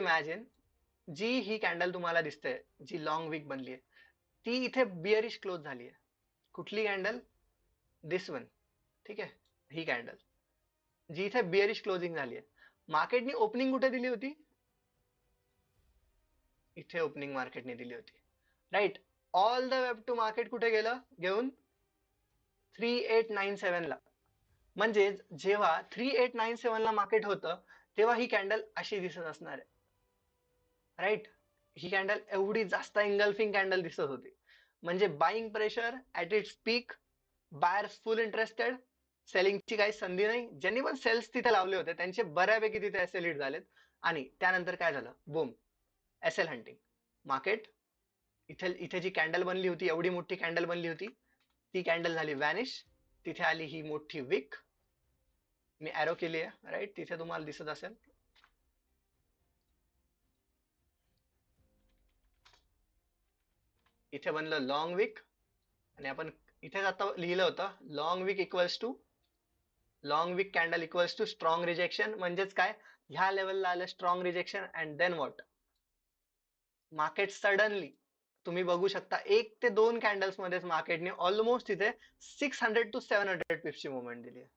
Imagine जी ही candle तुम्हाला दिसते, जी long weak बनली आहे, ती इथे बिअरिश क्लोज झाली आहे. कुठली कॅन्डल? दिस वन. ठीक आहे, ही कॅन्डल जी इथे बिअरिश क्लोजिंग झाली आहे. मार्केटनी ओपनिंग कुठे दिली होती? इथे ओपनिंग मार्केटने दिली होती, right. All the web to market कुठे गेलं घेऊन? 3897 ला. म्हणजे जेव्हा 3897 ला मार्केट होतं तेव्हा ही कॅन्डल अशी दिसत असणार आहे, राईट. ही कॅन्डल एवढी जास्त एंगल्फिंग कॅन्डल दिसत होती. म्हणजे buying pressure at its peak, buyers full interested, सेलिंगची काही संधी नाही. ज्यांनी पण सेल्स तिथे लावले होते त्यांचे बऱ्यापैकी तिथे एसएल हिट झालेत. आणि त्यानंतर काय झालं? Boom, SL hunting. मार्केट इथे इथे जी कॅन्डल बनली होती, एवढी मोठी कॅन्डल बनली होती, ती कॅन्डल झाली व्हॅनिश. तिथे आली ही मोठी विक, मी एरो केली आहे, राईट. तिथे तुम्हाला दिसत असेल. इथे बनलं लॉंग विक, आणि आपण इथेच आता लिहिलं होतं long wick equals to long wick candle equals to strong rejection. म्हणजेच काय? ह्या लेवलला आलं strong rejection, and then what? Market suddenly, तुम्ही बघू शकता 1 ते 2 कॅन्डल्स मध्येच मार्केटने ऑलमोस्ट इथे 600 to 700 पिप्सची मुवमेंट दिली आहे.